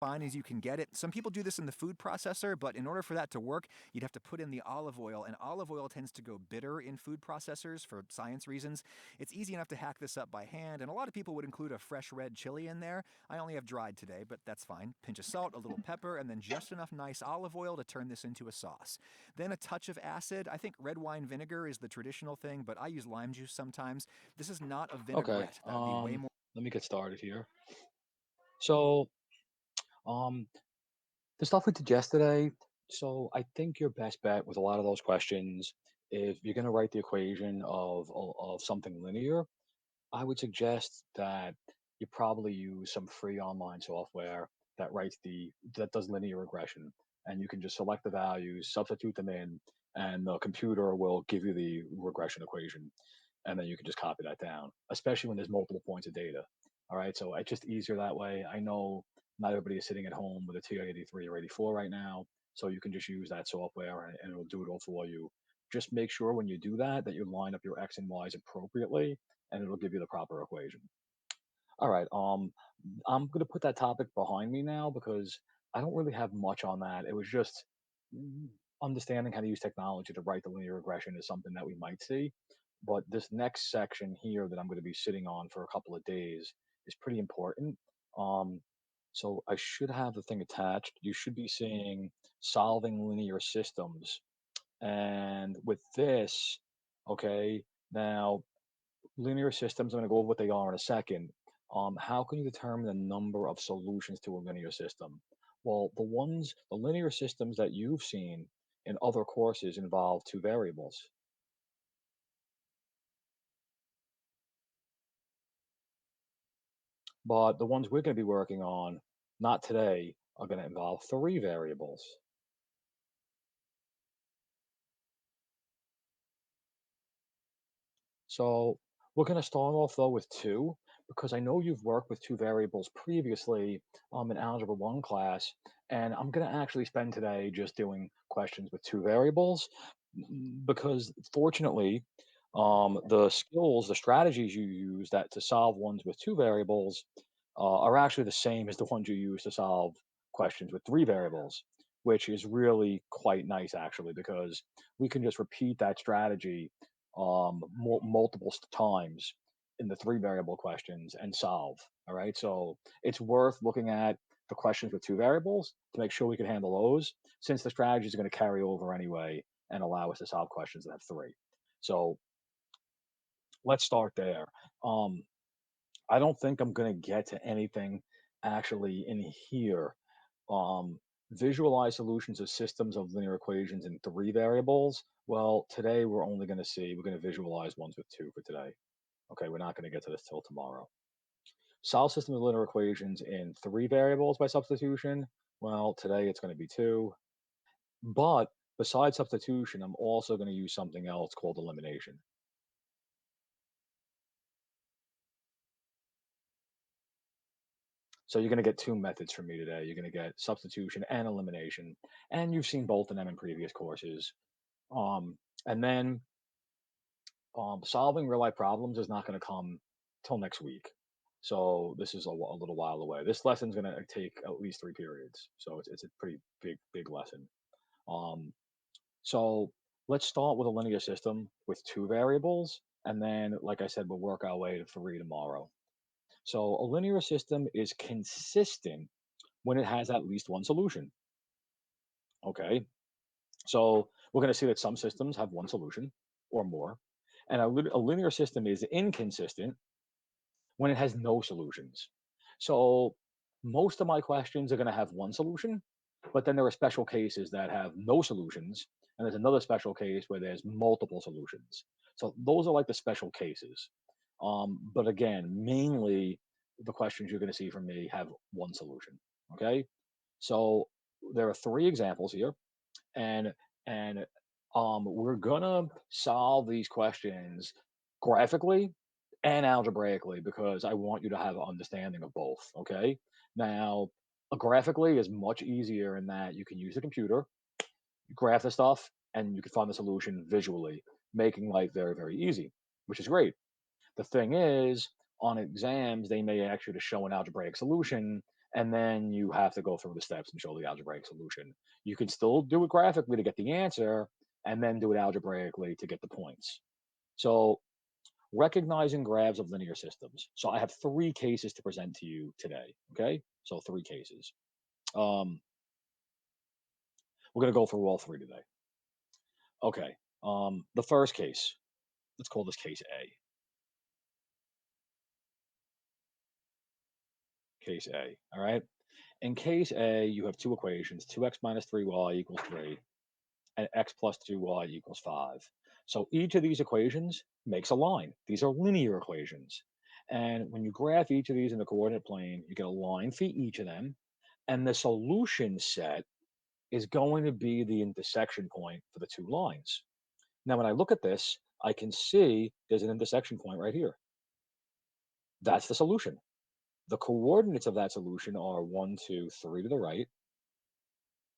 fine as you can get it. Some people do this in the food processor, but in order for that to work, you'd have to put in the olive oil, and olive oil tends to go bitter in food processors for science reasons. It's easy enough to hack this up by hand, and a lot of people would include a fresh red chili in there. I only have dried today, but that's fine. Pinch of salt, a little pepper, and then just enough nice olive oil to turn this into a sauce. Then a touch of acid. I think red wine vinegar is the traditional thing, but I use lime juice sometimes. This is not a Okay. vinaigrette. That would be way more. Let me get started here. So, um, the stuff we did yesterday. So I think your best bet with a lot of those questions, if you're going to write the equation of something linear, I would suggest that you probably use some free online software that does linear regression, and you can just select the values, substitute them in, and the computer will give you the regression equation, and then you can just copy that down. Especially when there's multiple points of data. All right, so it's just easier that way. I know not everybody is sitting at home with a TI-83 or 84 right now, so you can just use that software and it'll do it all for you. Just make sure when you do that that you line up your x and y's appropriately and it'll give you the proper equation. All right. I'm going to put that topic behind me now because I don't really have much on that. It was just mm, understanding how to use technology to write the linear regression is something that we might see. But this next section here that I'm going to be sitting on for a couple of days is pretty important. Um, so I should have the thing attached. You should be seeing solving linear systems. And with this, okay, now linear systems, I'm going to go over what they are in a second. How can you determine the number of solutions to a linear system? Well, the linear systems that you've seen in other courses involve two variables, but the ones we're going to be working on, not today, are going to involve three variables. So we're going to start off though with two, because I know you've worked with two variables previously in Algebra 1 class, and I'm going to actually spend today just doing questions with two variables because fortunately, the strategies you use that to solve ones with two variables are actually the same as the ones you use to solve questions with three variables, which is really quite nice actually, because we can just repeat that strategy multiple times in the three variable questions and solve. All right. So it's worth looking at the questions with two variables to make sure we can handle those, since the strategy is going to carry over anyway and allow us to solve questions that have three. So let's start there. Um, I don't think I'm going to get to anything actually in here. Um, Visualize solutions of systems of linear equations in three variables. Well, today we're going to visualize ones with two for today. Okay, we're not going to get to this till tomorrow. Solve systems of linear equations in three variables by substitution. Well, today it's going to be two. But besides substitution, I'm also going to use something else called elimination. So you're going to get two methods from me today. You're going to get substitution and elimination, and you've seen both of them in previous courses. Um, and then solving real life problems is not going to come till next week. So this is a little while away. This lesson is going to take at least three periods. So it's a pretty big lesson. Um, so let's start with a linear system with two variables. And then, like I said, we'll work our way to three tomorrow. So a linear system is consistent when it has at least one solution. Okay. So we're going to see that some systems have one solution or more. And a linear system is inconsistent when it has no solutions. So most of my questions are going to have one solution, but then there are special cases that have no solutions, and there's another special case where there's multiple solutions. So those are like the special cases. But again, mainly the questions you're going to see from me have one solution. Okay, so there are three examples here, and we're gonna solve these questions graphically and algebraically because I want you to have an understanding of both. Okay. Now, graphically is much easier in that you can use the computer, graph the stuff, and you can find the solution visually, making life very easy, which is great. The thing is, on exams, they may ask you to show an algebraic solution, and then you have to go through the steps and show the algebraic solution. You can still do it graphically to get the answer, and then do it algebraically to get the points. So, recognizing graphs of linear systems. So, I have three cases to present to you today. Okay, so three cases. Um, we're going to go through all three today. Okay, the first case, let's call this case A. Case A. All right. In case A, you have two equations: 2x minus 3y equals 3, and x plus 2y equals 5. So each of these equations makes a line. These are linear equations. And when you graph each of these in the coordinate plane, you get a line for each of them. And the solution set is going to be the intersection point for the two lines. Now, when I look at this, I can see there's an intersection point right here. That's the solution. The coordinates of that solution are 1, 2, 3 to the right,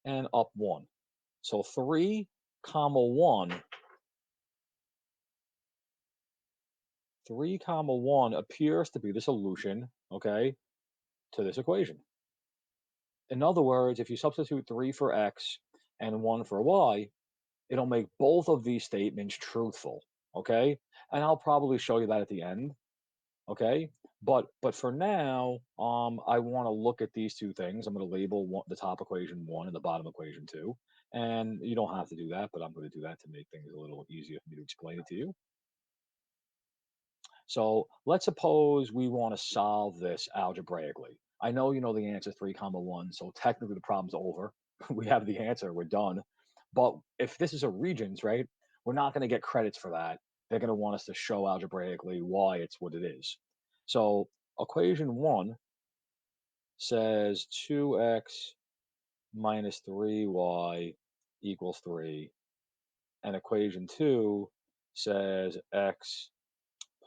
and up 1. So 3 comma 1, 3 comma 1 appears to be the solution, okay, to this equation. In other words, if you substitute 3 for x and 1 for y, it'll make both of these statements truthful, okay? And I'll probably show you that at the end, okay? But for now, I want to look at these two things. I'm going to label the top equation 1 and the bottom equation 2. And you don't have to do that, but I'm going to do that to make things a little easier for me to explain it to you. So let's suppose we want to solve this algebraically. I know you know the answer 3 comma 1, so technically the problem's over. We have the answer, we're done. But if this is a regions, right, we're not going to get credits for that. They're going to want us to show algebraically why it's what it is. So equation 1 says 2x minus 3y equals 3. And equation 2 says x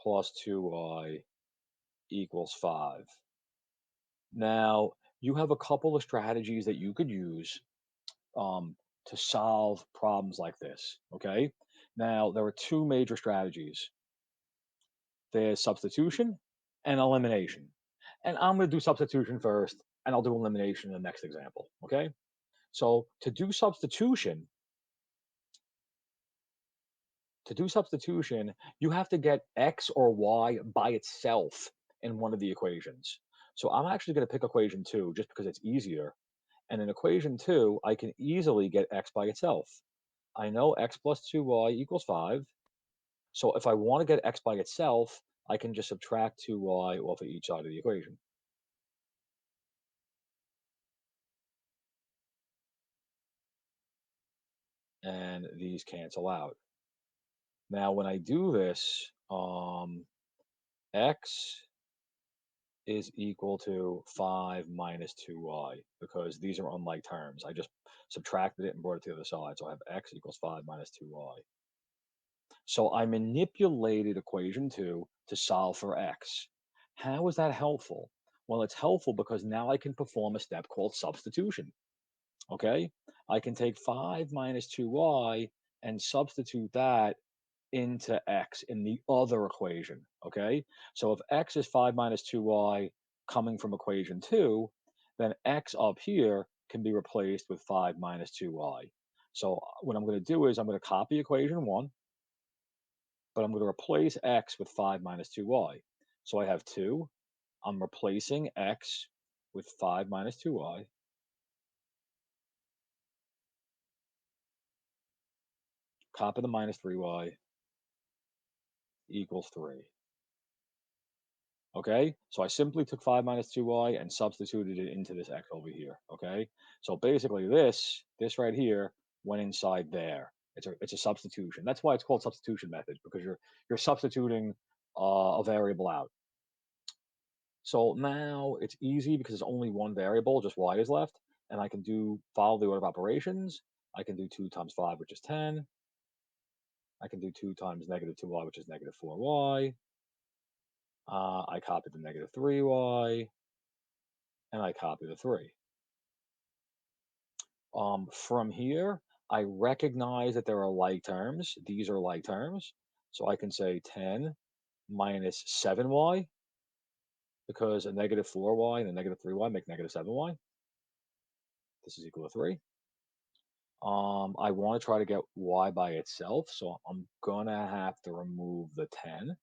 plus 2y equals 5. Now, you have a couple of strategies that you could use to solve problems like this. Okay. Now, there are two major strategies: there's substitution and elimination. And I'm going to do substitution first, and I'll do elimination in the next example. Okay. So, to do substitution, you have to get x or y by itself in one of the equations. So I'm actually going to pick equation 2 just because it's easier. And in equation 2, I can easily get x by itself. I know x plus 2y equals 5. So if I want to get x by itself, I can just subtract 2y off of each side of the equation. And these cancel out. Now, when I do this, x is equal to 5 minus 2y, because these are unlike terms. I just subtracted it and brought it to the other side. So I have x equals 5 minus 2y. So I manipulated equation 2 to solve for x. How is that helpful? Well, it's helpful because now I can perform a step called substitution. Okay? I can take 5 minus 2y and substitute that into x in the other equation. Okay? So if x is 5 minus 2y coming from equation 2, then x up here can be replaced with 5 minus 2y. So what I'm going to do is I'm going to copy equation 1, but I'm going to replace x with 5 minus 2y. So I have 2. I'm replacing x with 5 minus 2y. Copy the minus 3y equals 3. Okay, so I simply took 5 minus 2y and substituted it into this x over here. Okay, so basically this right here went inside there. It's a substitution. That's why it's called substitution method, because you're substituting a variable out. So now it's easy because there's only one variable, just y is left, and I can follow the order of operations. I can do 2 times 5, which is 10. I can do 2 times negative 2y, which is negative 4y. I copy the negative 3y, and I copy the 3. From here, I recognize that there are like terms. These are like terms. So I can say 10 minus 7y because a negative 4y and a negative 3y make negative 7y. This is equal to 3. I want to try to get y by itself, so I'm gonna have to remove the 10.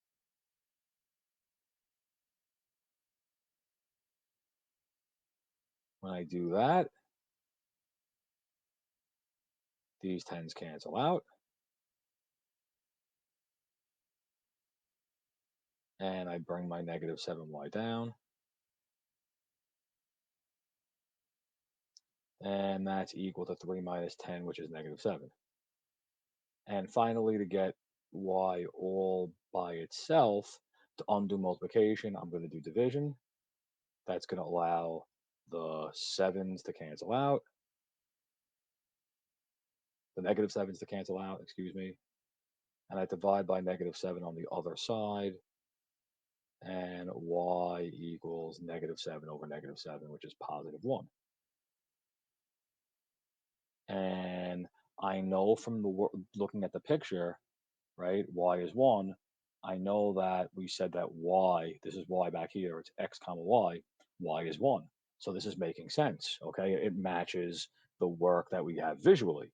When I do that, these 10s cancel out, and I bring my negative 7y down, and that's equal to 3 minus 10, which is negative 7. And finally, to get y all by itself, to undo multiplication, I'm going to do division. That's going to allow the 7s to cancel out, the negative 7s to cancel out, excuse me. And I divide by negative 7 on the other side, and y equals negative 7 over negative 7, which is positive 1. And I know from looking at the picture, right, y is 1. I know that we said that y, this is y back here, it's x comma y is 1. So this is making sense, okay? It matches the work that we have visually.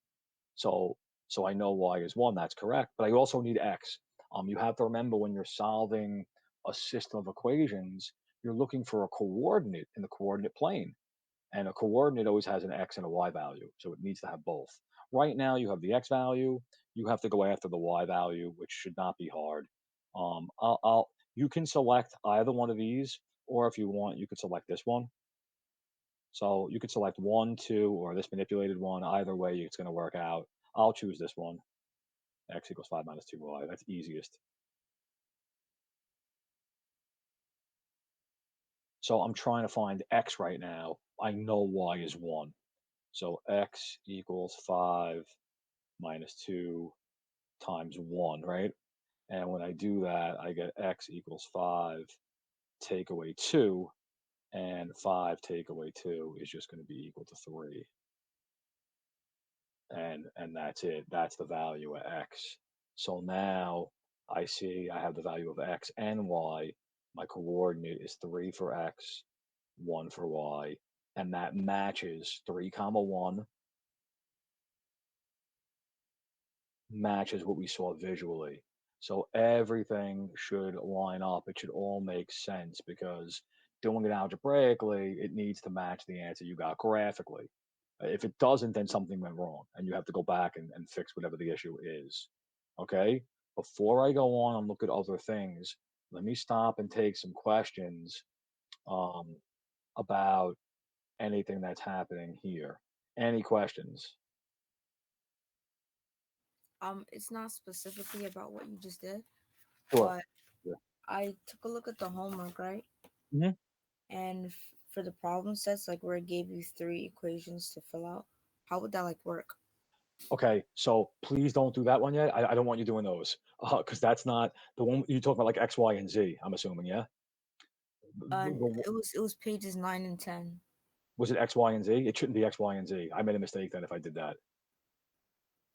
So so I know y is 1, that's correct, but I also need x. You have to remember when you're solving a system of equations, you're looking for a coordinate in the coordinate plane. And a coordinate always has an x and a y value, so it needs to have both. Right now, you have the x value. You have to go after the y value, which should not be hard. You can select either one of these, or if you want, you could select this one. So you could select 1, 2, or this manipulated one. Either way, it's going to work out. I'll choose this one. X equals 5 minus 2y. That's easiest. So I'm trying to find x right now. I know y is 1. So x equals 5 minus 2 times 1, right? And when I do that, I get x equals 5 take away 2, and 5 take away 2 is just going to be equal to 3. And that's it. That's the value of x. So now I see I have the value of x and y. My coordinate is 3 for x, 1 for y, and that matches 3 comma 1 matches what we saw visually. So everything should line up. It should all make sense because doing it algebraically, it needs to match the answer you got graphically. If it doesn't, then something went wrong and you have to go back and fix whatever the issue is. Okay. Before I go on and look at other things, let me stop and take some questions um, about anything that's happening here. Any questions? It's not specifically about what you just did, Sure. but Yeah. I took a look at the homework, right? Mhm. And for the problem sets, like where it gave you three equations to fill out, how would that like work? Okay, so please don't do that one yet. I don't want you doing those because that's not the one you talk about, like X, Y, and Z. I'm assuming, yeah. It was pages 9 and 10. Was it X, Y, and Z? It shouldn't be X, Y, and Z. I made a mistake then if I did that.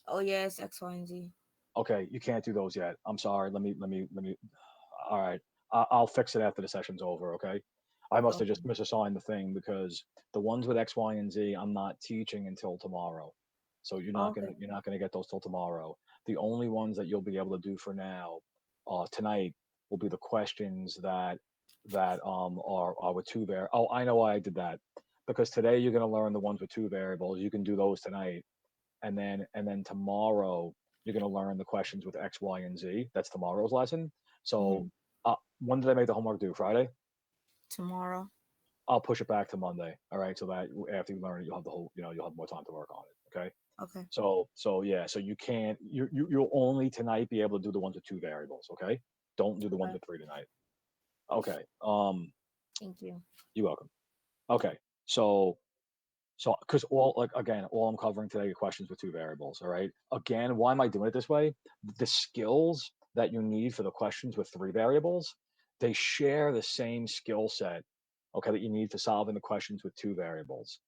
Oh yeah, it's X, Y, and Z. Okay, you can't do those yet. I'm sorry. Let me. All right, I'll fix it after the session's over. Okay. I must have just Okay. misassigned the thing because the ones with X, Y, and Z, I'm not teaching until tomorrow. So Oh, okay. you're not gonna get those till tomorrow. The only ones that you'll be able to do for now, tonight, will be the questions that are with two var. Oh, I know why I did that. Because today you're gonna learn the ones with two variables. You can do those tonight, and then tomorrow you're gonna learn the questions with X, Y, and Z. That's tomorrow's lesson. So Hmm. when did I make the homework due? Friday? Tomorrow. I'll push it back to Monday. All right, so that after you learn it, you'll have the whole, you'll have more time to work on it. Okay. Okay. So yeah, so you can't, you'll only tonight be able to do the ones with two variables. Okay. Don't do the ones Okay. with three tonight. Okay. Thank you. You're welcome. Okay. So because all, like, again, all I'm covering today are questions with two variables. All right. Again, why am I doing it this way? The skills that you need for the questions with three variables, they share the same skill set, okay, that you need for solving the questions with two variables.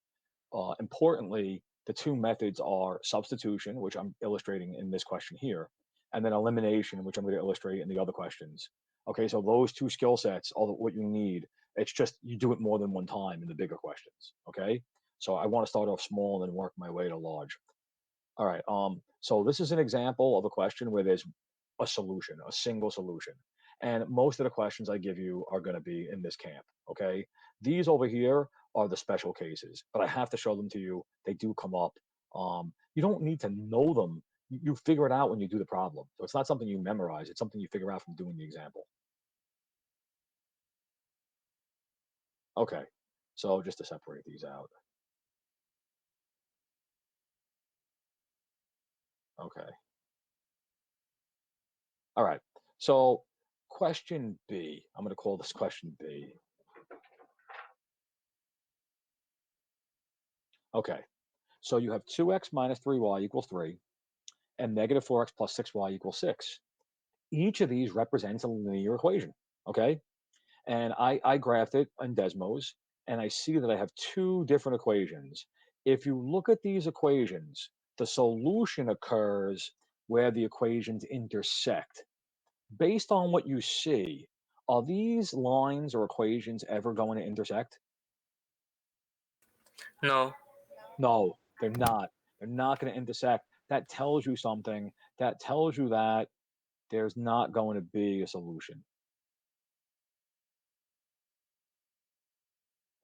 Importantly, the two methods are substitution, which I'm illustrating in this question here, and then elimination, which I'm going to illustrate in the other questions. Okay, so those two skill sets are what you need. It's just you do it more than one time in the bigger questions. Okay. So I want to start off small and then work my way to large. All right. So this is an example of a question where there's a solution, a single solution. And most of the questions I give you are going to be in this camp. Okay. These over here are the special cases, but I have to show them to you. They do come up. You don't need to know them. You figure it out when you do the problem. So it's not something you memorize. It's something you figure out from doing the example. Okay. So just to separate these out. Okay. All right. So question B, I'm going to call this question B. Okay. So you have 2x minus 3y equals 3 and negative 4x plus 6y equals 6. Each of these represents a linear equation. Okay. And I graphed it in Desmos and I see that I have two different equations. If you look at these equations, the solution occurs where the equations intersect. Based on what you see, are these lines or equations ever going to intersect? No. No, they're not. They're not going to intersect. That tells you something. That tells you that there's not going to be a solution.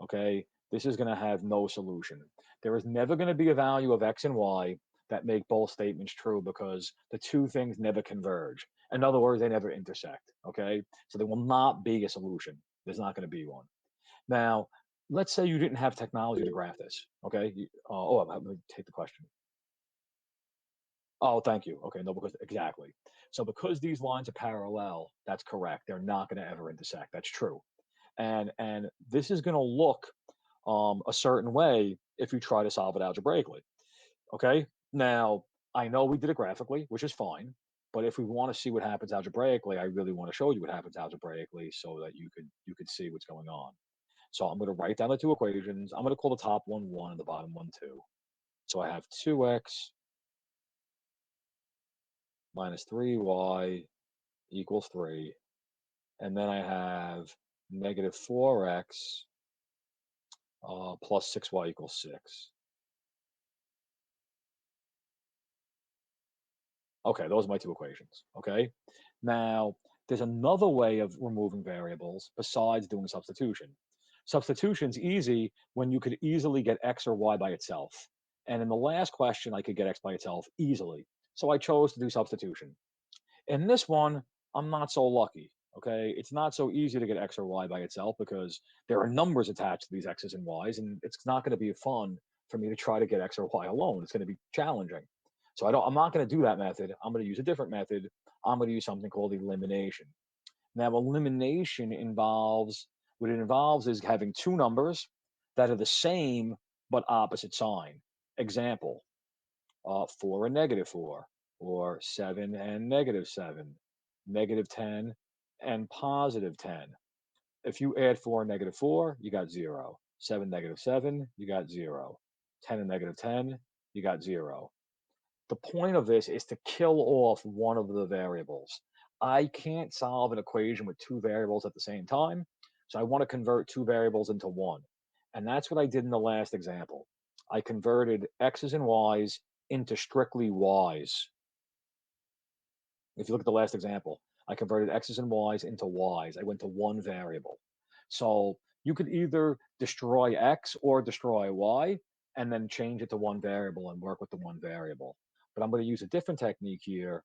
Okay. This is going to have no solution. There is never going to be a value of x and y that make both statements true because the two things never converge. In other words, they never intersect. Okay. So there will not be a solution. There's not going to be one. Now, let's say you didn't have technology to graph this. Okay. I'm going to take the question. Oh, thank you. Okay, no, because exactly. So because these lines are parallel, that's correct. They're not going to ever intersect. That's true. And this is going to look a certain way if you try to solve it algebraically. Okay. Now I know we did it graphically, which is fine. But if we want to see what happens algebraically, I really want to show you what happens algebraically so that you could see what's going on. So I'm going to write down the two equations. I'm going to call the top one 1 and the bottom one 2. So I have 2x minus 3y equals 3. And then I have negative 4x plus 6y equals 6. Okay, those are my two equations. Okay. Now, there's another way of removing variables besides doing substitution. Substitution's easy when you could easily get x or y by itself. And in the last question, I could get x by itself easily. So I chose to do substitution. In this one, I'm not so lucky. Okay, it's not so easy to get x or y by itself because there are numbers attached to these x's and y's, and it's not going to be fun for me to try to get x or y alone. It's going to be challenging. So I'm not going to do that method. I'm going to use a different method. I'm going to use something called elimination. Now, elimination involves what it involves is having two numbers that are the same but opposite sign. Example: 4 and negative 4, or 7 and negative 7, negative 10 and positive 10. If you add 4 and negative 4, you got 0. 7, negative 7, you got 0. 10 and negative 10, you got 0. The point of this is to kill off one of the variables. I can't solve an equation with two variables at the same time, so I want to convert two variables into one. And that's what I did in the last example. I converted x's and y's into strictly y's. If you look at the last example, I converted x's and y's into y's. I went to one variable. So you could either destroy x or destroy y and then change it to one variable and work with the one variable. But I'm going to use a different technique here,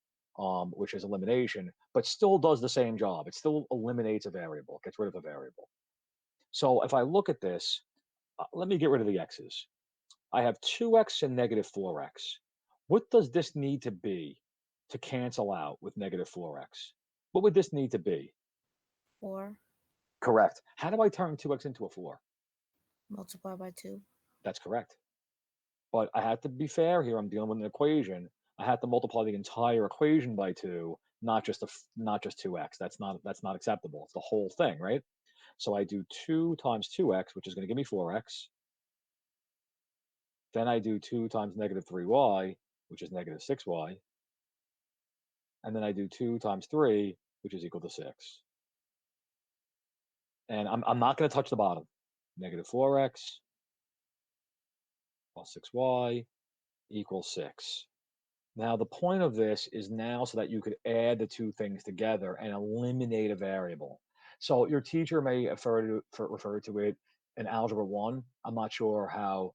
which is elimination, but still does the same job. It still eliminates a variable, gets rid of a variable. So if I look at this, let me get rid of the x's. I have 2x and negative 4x. What does this need to be to cancel out with negative 4x? What would this need to be? 4 Correct. How do I turn 2x into a 4? multiply by 2. That's correct. But I have to be fair here. I'm dealing with an equation. I have to multiply the entire equation by 2, not just 2x. That's not acceptable. It's the whole thing, right? So I do 2 times 2x, which is going to give me 4x. Then I do 2 times negative 3y, which is negative 6y. And then I do 2 times 3, which is equal to 6. And I'm not going to touch the bottom. Negative 4x plus 6y equals 6. Now, the point of this is now so that you could add the two things together and eliminate a variable. So your teacher may refer to it in Algebra 1. I'm not sure how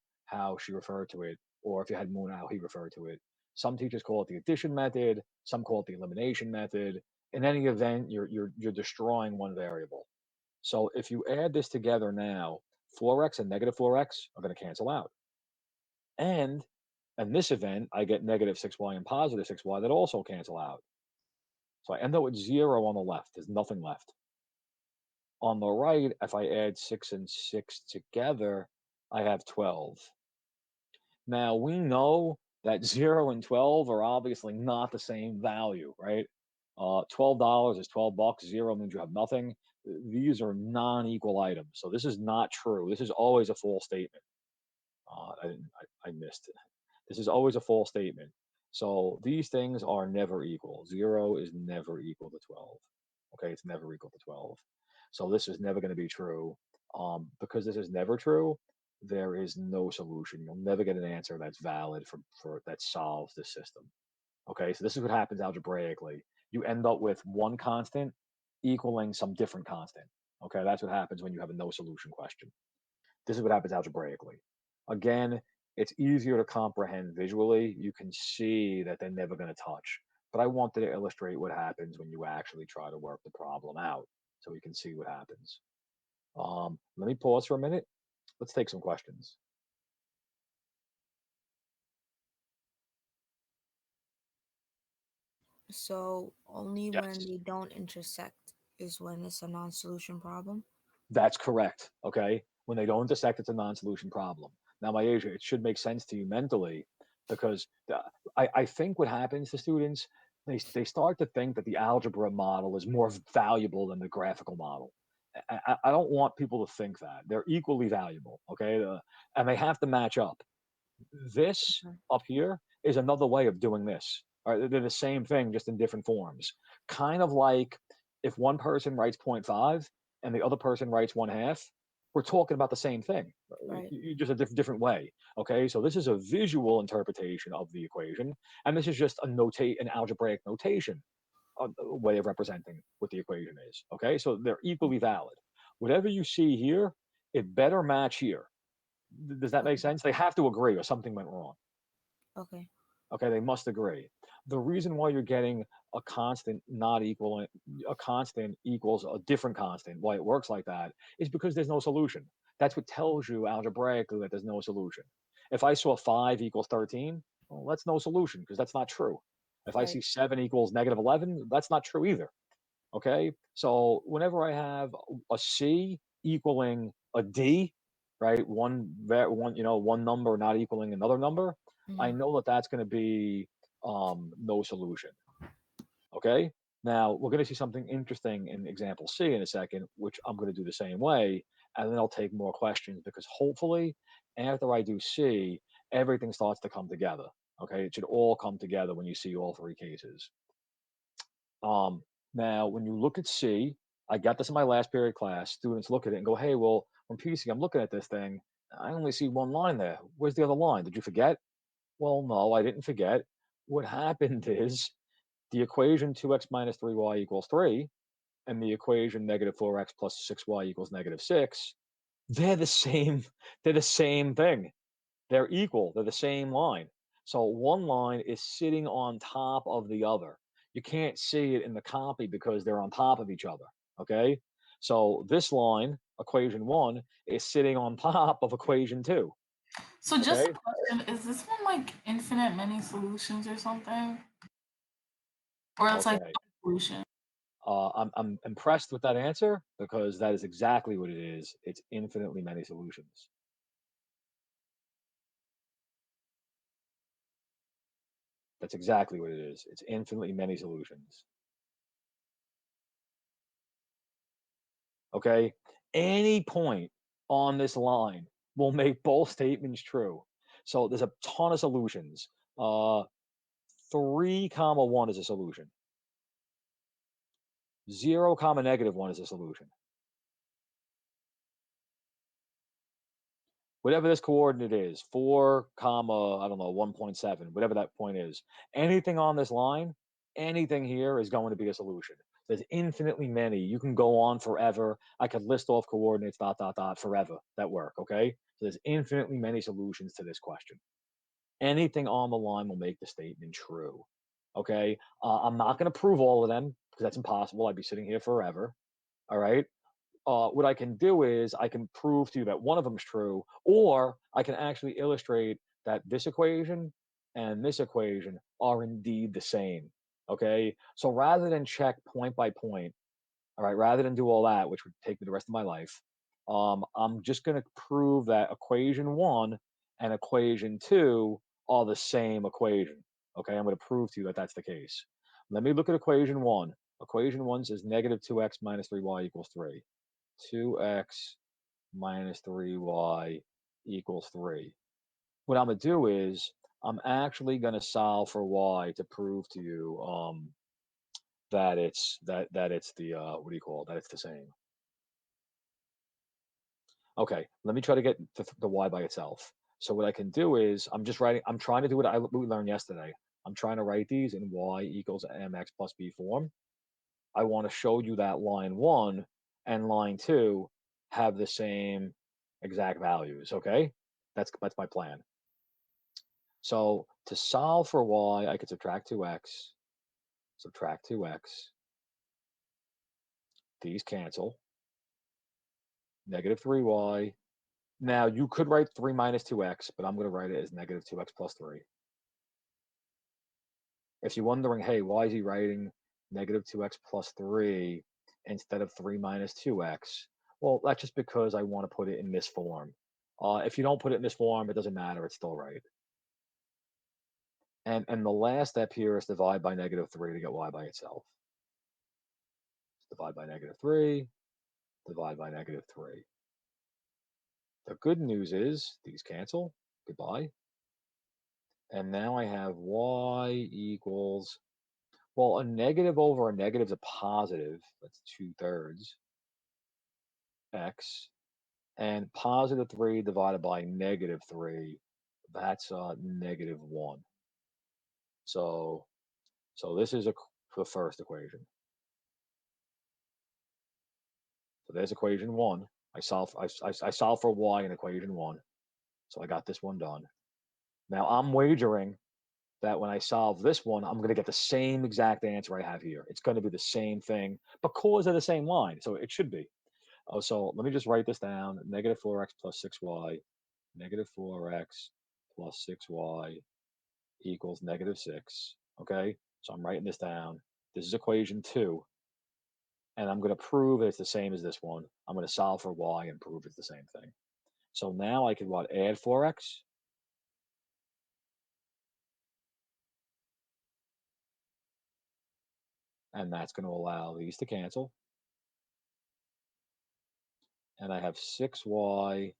she referred to it, or if you had Moon, how he referred to it. Some teachers call it the addition method, some call it the elimination method. In any event, you're destroying one variable. So if you add this together now, 4x and negative 4x are going to cancel out. And in this event, I get negative 6y and positive 6y that also cancel out. So I end up with 0 on the left. There's nothing left. On the right, if I add 6 and 6 together, I have 12. Now we know that 0 and 12 are obviously not the same value, right? $12 is 12 bucks. 0 means you have nothing. These are non-equal items. So this is not true. This is always a false statement. I missed it. This is always a false statement. So these things are never equal. 0 is never equal to 12. Okay, it's never equal to 12. So this is never going to be true. Because this is never true, there is no solution. You'll never get an answer that's valid for that solves this system. Okay, so this is what happens algebraically. You end up with one constant equaling some different constant. Okay, that's what happens when you have a no solution question. This is what happens algebraically. Again, it's easier to comprehend visually. You can see that they're never going to touch. But I wanted to illustrate what happens when you actually try to work the problem out so we can see what happens. Let me pause for a minute. Let's take some questions. So only when Yes. they don't intersect is when it's a non-solution problem. That's correct. Okay. When they don't intersect, it's a non-solution problem. Now, my age, it should make sense to you mentally because I think what happens to students, they start to think that the algebra model is more valuable than the graphical model. I don't want people to think that. They're equally valuable. Okay. And they have to match up. This Okay. up here is another way of doing this. All right, they're the same thing, just in different forms. Kind of like if one person writes point 0.5 and the other person writes 1/2, we're talking about the same thing, Right. just a different way. Okay, so this is a visual interpretation of the equation, and this is just an algebraic notation, a way of representing what the equation is. Okay, so they're equally Okay. valid. Whatever you see here, it better match here. Does that make Okay. sense? They have to agree, or something went wrong. Okay. Okay, they must agree. The reason why you're getting a constant not equal, a constant equals a different constant, why it works like that, is because there's no solution. That's what tells you algebraically that there's no solution. If I saw 5 equals 13, well, that's no solution because that's not true. If I Right. see 7 equals negative 11, that's not true either. Okay, so whenever I have a C equaling a D, right, one number not equaling another number, I Hmm. know that that's going to be no solution. Okay, now we're going to see something interesting in example C in a second, which I'm going to do the same way, and then I'll take more questions because hopefully after I do C, everything starts to come together. Okay, it should all come together when you see all three cases. Um, Now, when you look at C, I got this in my last period class. Students look at it and go, "Hey, well, from PC, I'm looking at this thing. I only see one line there. Where's the other line? Did you forget?" Well, no, I didn't forget. What happened is the equation 2x minus 3y equals 3 and the equation negative 4x plus 6y equals negative 6, they're the same. They're the same thing. They're equal. They're the same line. So one line is sitting on top of the other. You can't see it in the copy because they're on top of each other. Okay. So this line, equation one, is sitting on top of equation two. So just a Okay. question, is this one like infinite many solutions or something? Or it's like Okay. one solution? I'm impressed with that answer because that is exactly what it is. It's infinitely many solutions. That's exactly what it is. It's infinitely many solutions. Okay. Any point on this line will make both statements true. So there's a ton of solutions. 3 comma 1 is a solution. 0 comma negative 1 is a solution. whatever this coordinate is, 4 comma, I don't know, 1.7, whatever that point is, anything on this line, anything here is going to be a solution. There's infinitely many. You can go on forever. I could list off coordinates dot dot dot forever that work. Okay. So there's infinitely many solutions to this question. Anything on the line will make the statement true. Okay. I'm not going to prove all of them because that's impossible. I'd be sitting here forever. All right. What I can do is I can prove to you that one of them is true, or I can actually illustrate that this equation and this equation are indeed the same. Okay. So rather than check point by point, all right, rather than do all that, which would take me the rest of my life, I'm just going to prove that equation one and equation two are the same equation. Okay, I'm going to prove to you that that's the case. Let me look at equation one. Equation one says negative 2x minus 3y equals 3. 2x minus 3y equals 3. What I'm going to do is I'm actually going to solve for y to prove to you that it's the what do you call it? That it's the same. Okay, let me try to get the y by itself. So what I can do is I'm just writing. I'm trying to do what we learned yesterday. I'm trying to write these in y equals mx plus b form. I want to show you that line one and line two have the same exact values. Okay, that's my plan. So to solve for y, I could subtract 2x, subtract 2x. These cancel. Negative 3y. Now, you could write 3 minus 2x, but I'm going to write it as negative 2x plus 3. If you're wondering, hey, why is he writing negative 2x plus 3 instead of 3 minus 2x? Well, that's just because I want to put it in this form. If you don't put it in this form, it doesn't matter. It's still right. And the last step here is divide by negative 3 to get y by itself. Divide by negative 3, divide by negative 3. The good news is these cancel. Goodbye. And now I have y equals, well, a negative over a negative is a positive. That's 2/3 x. And positive 3 divided by negative 3, that's negative 1. So, so this is the first equation. So there's equation 1. I solve for y in equation 1. So I got this one done. Now I'm wagering that when I solve this one, I'm going to get the same exact answer I have here. It's going to be the same thing because of the same line. So it should be. Oh, so let me just write this down. Negative 4x plus 6y. Negative 4x plus 6y equals negative 6. Okay, so I'm writing this down. This is equation 2. And I'm going to prove it's the same as this one. I'm going to solve for y and prove it's the same thing. So now I can what? Add 4x. And that's going to allow these to cancel. And I have 6y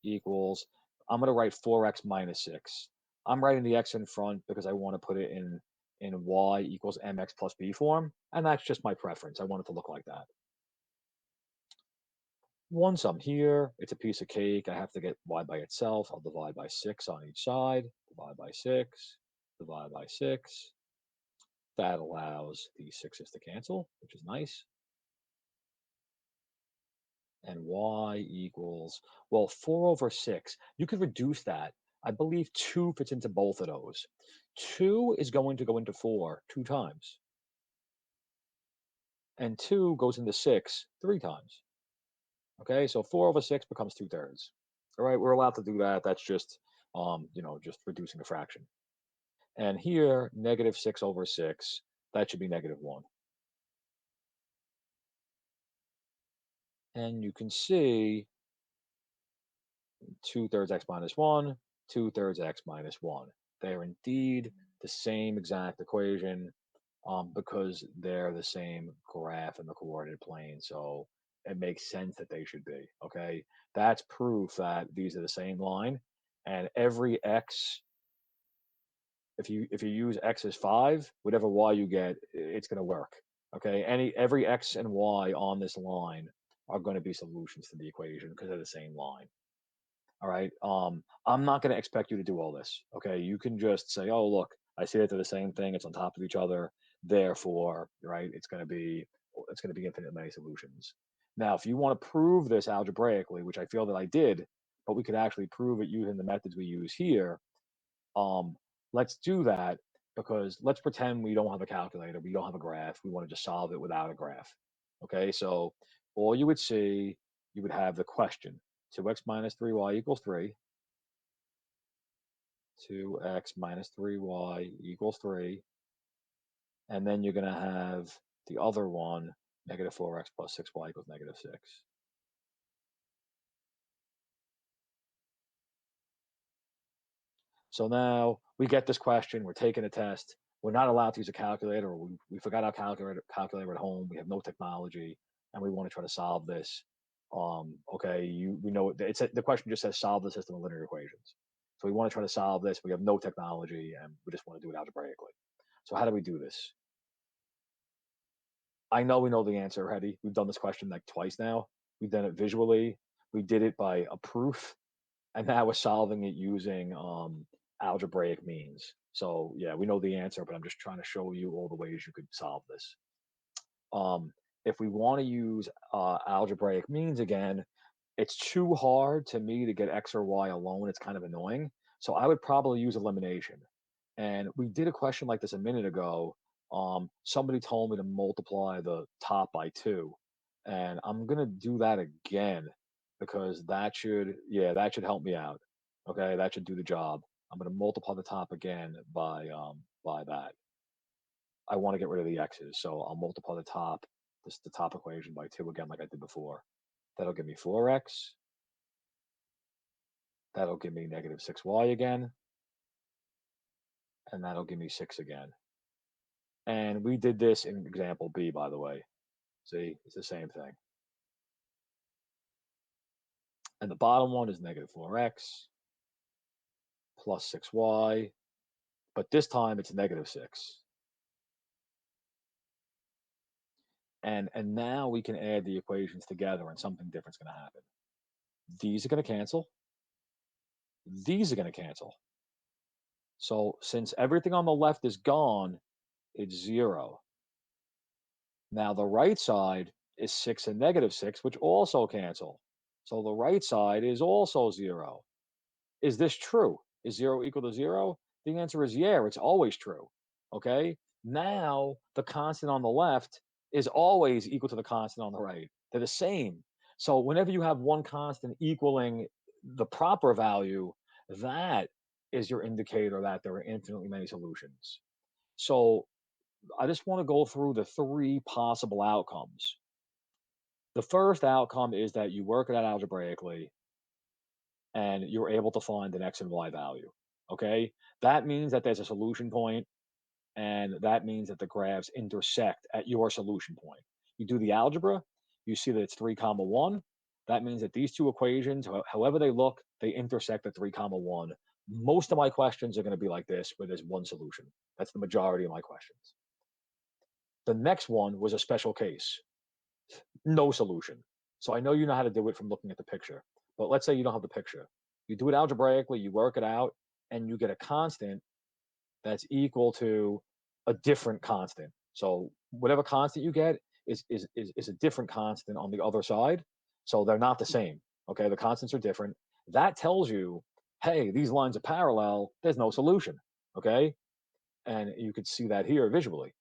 equals, I'm going to write 4x minus 6. I'm writing the x in front because I want to put it in y equals mx plus b form, and that's just my preference. I want it to look like that. Once I'm here, it's a piece of cake. I have to get y by itself. I'll divide by 6 on each side, divide by 6, divide by 6. That allows these 6's to cancel, which is nice. And y equals, well, 4 over 6. You could reduce that. I believe 2 fits into both of those. 2 is going to go into 4 2 times. And 2 goes into 6 3 times. Okay, so 4 over 6 becomes 2/3. All right, we're allowed to do that. That's just, just reducing a fraction. And here, negative 6 over 6, that should be negative 1. And you can see 2/3 x minus 1, 2/3 x minus 1. They're indeed the same exact equation because they're the same graph in the coordinate plane. So it makes sense that they should be. Okay. That's proof that these are the same line. And every x, if you use x as 5, whatever y you get, it's going to work. Okay. Every x and y on this line are going to be solutions to the equation because they're the same line. All right. I'm not going to expect you to do all this. Okay. You can just say, oh, look, I see that they're the same thing. It's on top of each other. Therefore, right, it's going to be infinite many solutions. Now, if you want to prove this algebraically, which I feel that I did, but we could actually prove it using the methods we use here, um, let's do that, because let's pretend we don't have a calculator, we don't have a graph, we want to just solve it without a graph. Okay, so all you would see, you would have the question 2x minus 3y equals 3, 2x minus 3y equals 3, and then you're going to have the other one, negative 4x plus 6y equals negative 6. So now we get this question, we're taking a test, we're not allowed to use a calculator, or we forgot our calculator at home, we have no technology, and we want to try to solve this. Okay, we know the question just says solve the system of linear equations. So we want to try to solve this. We have no technology, and we just want to do it algebraically. So how do we do this? I know we know the answer already. We've done this question like twice now. We've done it visually. We did it by a proof, and now we're solving it using algebraic means. So yeah, we know the answer, but I'm just trying to show you all the ways you could solve this. Um, if we want to use algebraic means again, it's too hard to me to get x or y alone. It's kind of annoying. So I would probably use elimination. And we did a question like this a minute ago. Somebody told me to multiply the top by 2, and I'm gonna do that again, because that should help me out. Okay, that should do the job. I'm gonna multiply the top again by that. I want to get rid of the x's, so I'll multiply the top equation by 2 again, like I did before. That'll give me 4x. That'll give me negative 6y again, and that'll give me 6 again. And we did this in example B, by the way. See, it's the same thing. And the bottom one is negative 4x plus 6y, but this time it's negative 6. And now we can add the equations together, and something different's going to happen. These are going to cancel. These are going to cancel. So since everything on the left is gone, it's 0. Now the right side is 6 and negative 6, which also cancel. So the right side is also 0. Is this true? Is 0 equal to 0? The answer is yeah, it's always true. Okay? Now the constant on the left is always equal to the constant on the right. They're the same. So whenever you have one constant equaling the proper value, that is your indicator that there are infinitely many solutions. So I just want to go through the 3 possible outcomes. The first outcome is that you work it out algebraically and you're able to find an x and y value. Okay, that means that there's a solution point, and that means that the graphs intersect at your solution point. You do the algebra, you see that it's 3 comma 1. That means that these two equations, however they look, they intersect at 3 comma 1. Most of my questions are going to be like this, where there's one solution. That's the majority of my questions. The next one was a special case, no solution. So I know you know how to do it from looking at the picture, but let's say you don't have the picture. You do it algebraically, you work it out, and you get a constant that's equal to a different constant. So whatever constant you get is a different constant on the other side. So they're not the same. Okay, the constants are different. That tells you, hey, these lines are parallel. There's no solution. Okay, and you could see that here visually.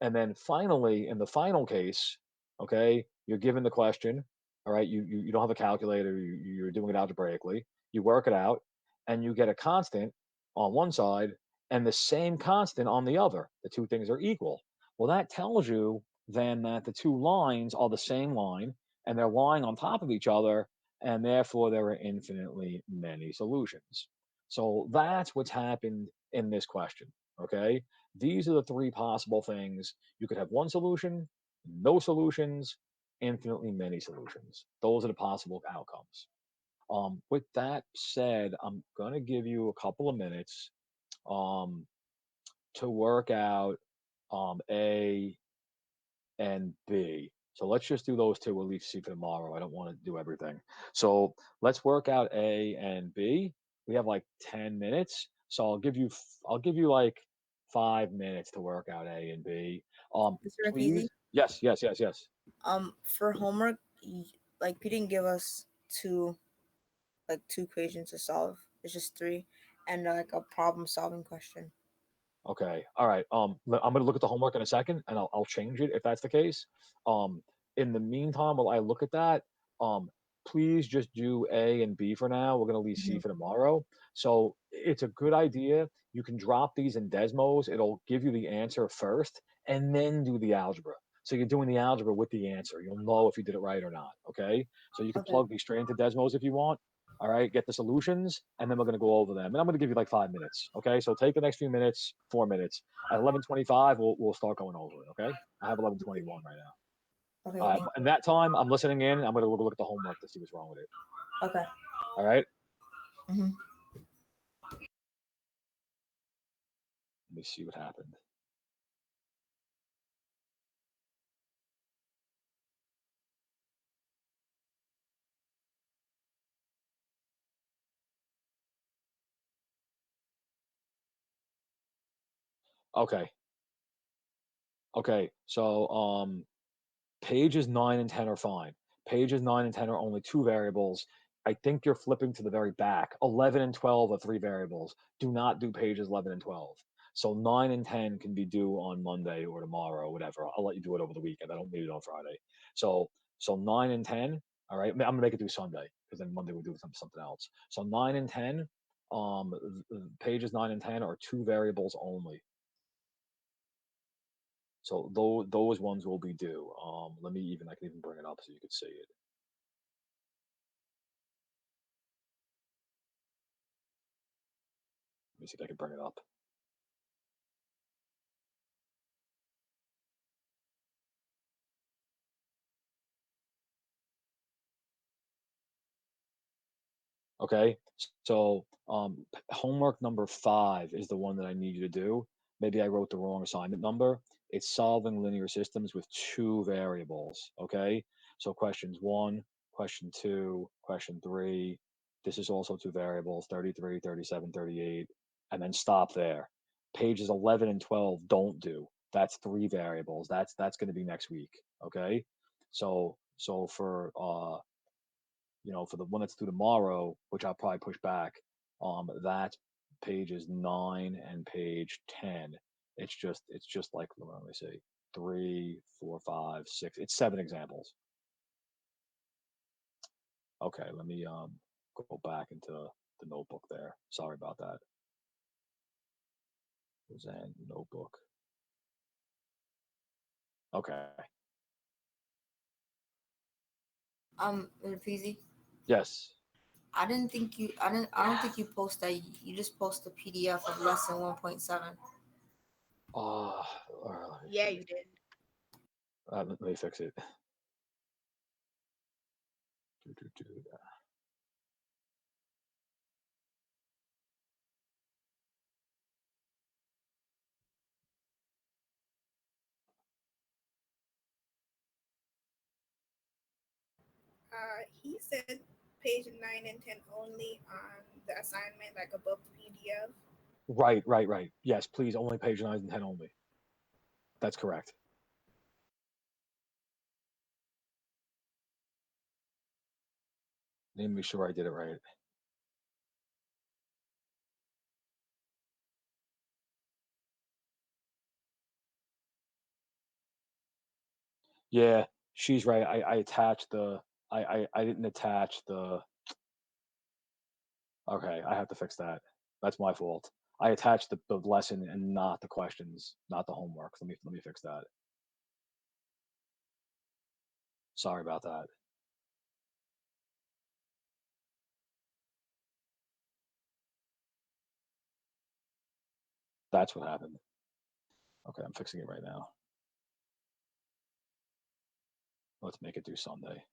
And then finally, in the final case, okay, you're given the question. All right, you don't have a calculator. You're doing it algebraically. You work it out, and you get a constant on one side and the same constant on the other. The two things are equal. Well, that tells you then that the two lines are the same line, and they're lying on top of each other, and therefore there are infinitely many solutions. So that's what's happened in this question. Okay, these are the 3 possible things. You could have one solution, no solutions, infinitely many solutions. Those are the possible outcomes. With that said, I'm going to give you a couple of minutes um, to work out A and B. So let's just do those two. We'll leave C for tomorrow. I don't want to do everything. So let's work out A and B. We have like 10 minutes. So I'll give you like 5 minutes to work out A and B. Mr. Rafizi, Please. Yes, yes, yes, yes. for homework, like you didn't give us two equations to solve. It's just three, and like a problem solving question. Okay. All right. I'm gonna look at the homework in a second, and I'll change it if that's the case. Um, in the meantime, while I look at that, um, please just do A and B for now. We're gonna leave C Mhm. for tomorrow. So it's a good idea. You can drop these in Desmos. It'll give you the answer first, and then do the algebra. So you're doing the algebra with the answer. You'll know if you did it right or not. Okay. So you can Okay. plug these straight into Desmos if you want. All right, get the solutions, and then we're going to go over them. And I'm going to give you like 5 minutes. Okay, so take the next few minutes, 4 minutes. At 11:25, we'll start going over it. Okay, I have 11:21 right now. Okay. All right, Thank in that time, I'm listening in. I'm going to look at the homework to see what's wrong with it. you. Okay. All right, Mm-hmm. let me see what happened. Okay, okay. So pages 9 and 10 are fine. Pages 9 and 10 are only two variables. I think you're flipping to the very back. 11 and 12 are three variables. Do not do pages 11 and 12. So 9 and 10 can be due on Monday or tomorrow, whatever. I'll let you do it over the weekend. I don't need it on Friday. So 9 and 10. All right. I'm gonna make it do Sunday because then Monday we'll do something else. So 9 and 10. Pages 9 and 10 are two variables only. So those ones will be due. I can even bring it up so you can see it. Let me see if I can bring it up. Okay. So homework number 5 is the one that I need you to do. Maybe I wrote the wrong assignment number. It's solving linear systems with two variables. Okay. So questions 1, question 2, question 3. This is also two variables, 33, 37, 38, and then stop there. Pages 11 and 12 don't do. That's three variables. That's going to be next week. Okay. So for the one that's due tomorrow, which I'll probably push back, that pages 9 and page 10. It's just like, let me see, 3, 4, 5, 6. It's 7 examples. Okay, let me go back into the notebook there. Sorry about that. Roseanne notebook. Okay. Rafizi, Yes. I didn't think you. I didn't. I don't think you post that. You just post the PDF of lesson 1.7. Uh, let me Yeah, see. you did. Let me fix it. Do, do, do. He said page 9 and 10 only on the assignment, like above the PDF. Right, right, right. Yes, please, only page 9 and 10 only. That's correct. Let me be sure I did it right. Yeah, she's right. I attached the I didn't attach the okay, I have to fix that. That's my fault. I attached the lesson and not the questions, not the homework. Let me fix that. Sorry about that. That's what happened. Okay, I'm fixing it right now. Let's make it do Sunday.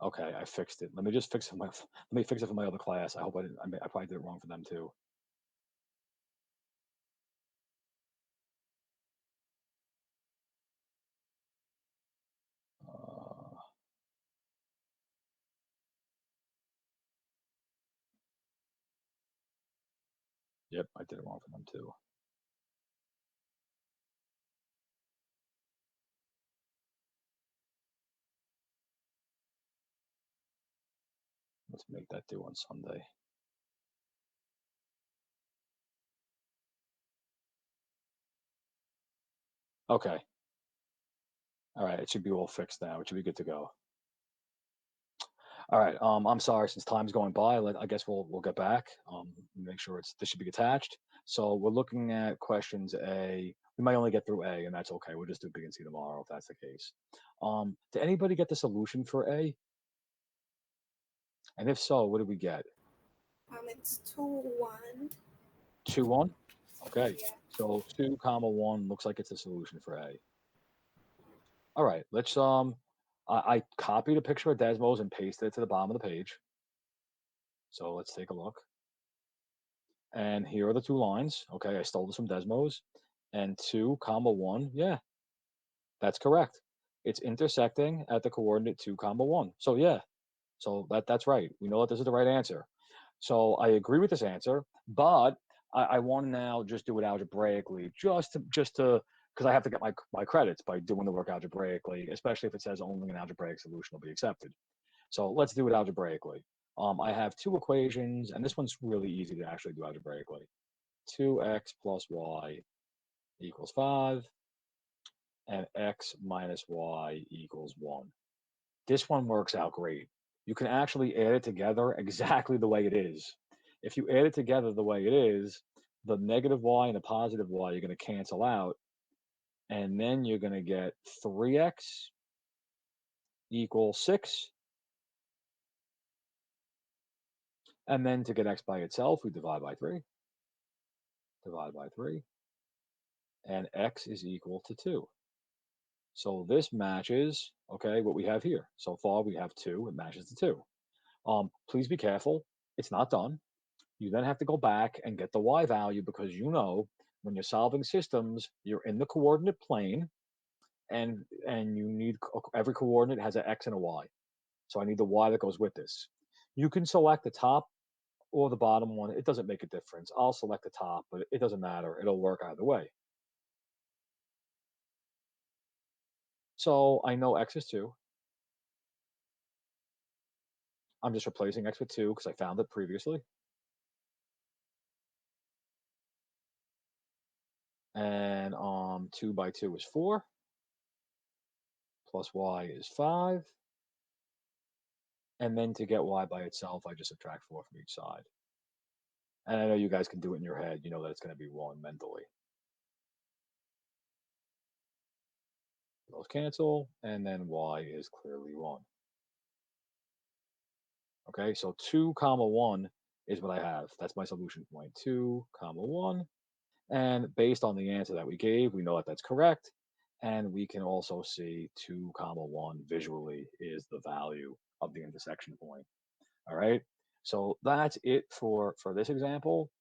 Okay, I fixed it. Let me just fix it for my let me fix it for my other class. I hope I didn't I probably did it wrong for them too. Yep, I did it wrong for them too. Let's make that due on Sunday. Okay. All right, it should be all fixed now. It should be good to go. All right. I'm sorry, since time's going by, I guess we'll get back. Make sure this should be attached. So we're looking at questions A. We might only get through A, and that's okay. We'll just do B and C tomorrow if that's the case. Did anybody get the solution for A? And if so, what did we get? It's 2-1. 2-1? Okay. Yeah. So 2, 1 looks like it's a solution for A. All right, let's I copied a picture of Desmos and pasted it to the bottom of the page. So let's take a look. And here are the two lines. Okay, I stole this from Desmos. And 2, 1, yeah, that's correct. It's intersecting at the coordinate 2, 1. So yeah, so that's right. We know that this is the right answer. So I agree with this answer, but I want to now just do it algebraically, just to because I have to get my credits by doing the work algebraically, especially if it says only an algebraic solution will be accepted. So let's do it algebraically. I have two equations, and this one's really easy to actually do algebraically. 2x plus y equals 5, and x minus y equals 1. This one works out great. You can actually add it together exactly the way it is. If you add it together the way it is, the negative y and the positive y are going to cancel out, and then you're going to get 3x equals 6. And then to get x by itself, we divide by 3. Divide by 3. And x is equal to 2. So this matches, okay, what we have here. So far we have 2, it matches the 2. Please be careful, it's not done. You then have to go back and get the y value, because you know when you're solving systems, you're in the coordinate plane, and you need every coordinate has an x and a y. So I need the y that goes with this. You can select the top or the bottom one. It doesn't make a difference. I'll select the top, but it doesn't matter. It'll work either way. So I know x is 2. I'm just replacing x with 2 because I found it previously. And 2 by 2 is 4. Plus y is 5. And then to get y by itself, I just subtract 4 from each side. And I know you guys can do it in your head. You know that it's going to be 1 mentally. Those cancel, and then y is clearly 1. Okay, so 2, 1 is what I have. That's my solution point, 2, 1. And based on the answer that we gave, we know that that's correct. And we can also see 2, 1 visually is the value of the intersection point. All right, so that's it for this example.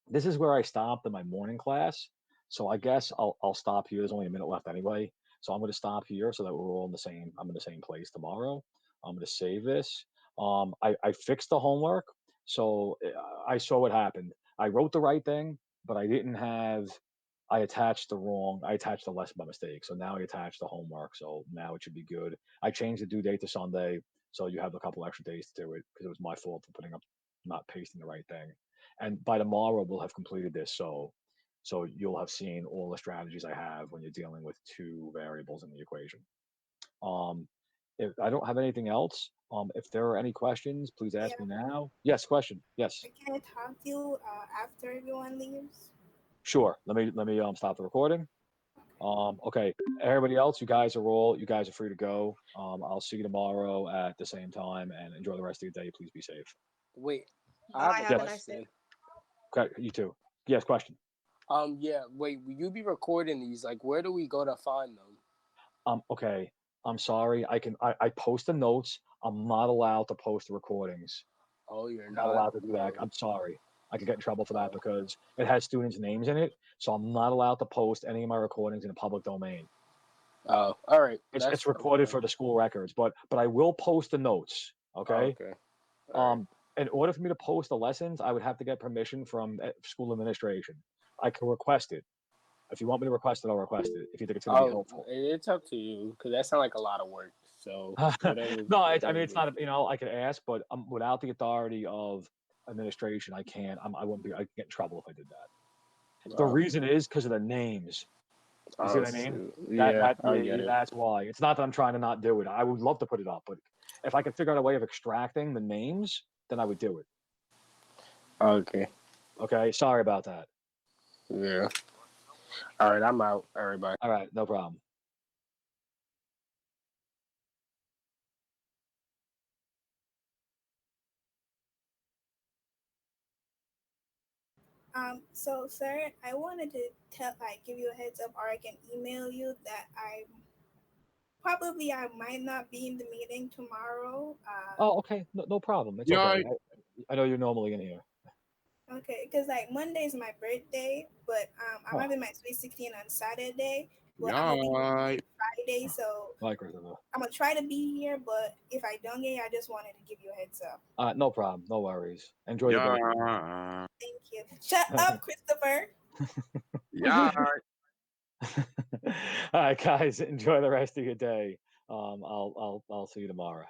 This is where I stopped in my morning class. So I guess I'll stop here. There's only a minute left anyway. So I'm going to stop here so that we're all in the same, I'm in the same place tomorrow. I'm going to save this. I fixed the homework. So I saw what happened. I wrote the right thing, but I didn't have, I attached the lesson by mistake. So now I attached the homework. So now it should be good. I changed the due date to Sunday. So you have a couple extra days to do it because it was my fault for not pasting the right thing. And by tomorrow we'll have completed this. So you'll have seen all the strategies I have when you're dealing with two variables in the equation. If I don't have anything else, if there are any questions, please ask me now. Yes, question. Yes. Can I talk to you after everyone leaves? Sure. Let me stop the recording. Okay. Everybody else, you guys are free to go. I'll see you tomorrow at the same time, and enjoy the rest of your day. Please be safe. Wait, Bye, I have have a a nice day. question. Okay, you too. Yes, question. Yeah. Wait, will you be recording these? Like, where do we go to find them? Okay. I'm sorry. I post the notes. I'm not allowed to post the recordings. Oh, you're I'm not allowed to do that. I'm sorry. I could get in trouble for that because it has students' names in it. So I'm not allowed to post any of my recordings in the public domain. Oh, all right. It's recorded for the school records, but I will post the notes. Okay. Okay. All right. In order for me to post the lessons, I would have to get permission from school administration. I can request it. If you want me to request it, I'll request it. If you think it's going to be Oh, helpful. it's up to you because that sounds like a lot of work. So whatever. No, I whatever mean it's works not. for you. I could ask, but without the authority of administration, I can't. I wouldn't be. I'd get in trouble if I did that. The Oh, reason is because of the names. You see oh, what I mean? shoot. Yeah, I get Yeah, it. that's why. It's not that I'm trying to not do it. I would love to put it up, but if I could figure out a way of extracting the names, then I would do it. Okay. Okay. Sorry about that. Yeah. All right, I'm out, everybody. All right. No problem. So sir, I wanted to give you a heads up, or I can email you that I might not be in the meeting tomorrow. Oh, okay. No problem. It's Yeah, okay. I know you're normally in here. Okay, because like Monday is my birthday, but I'm Oh, having my sweet 16 on Saturday, but I'm gonna be here yeah. Friday, so Hi, Christopher. I'm gonna try to be here. But if I don't get, I just wanted to give you a heads up. No problem. No worries. Enjoy your birthday. Yeah. Thank you. Shut up, Christopher. Yeah. All right, guys. Enjoy the rest of your day. I'll see you tomorrow.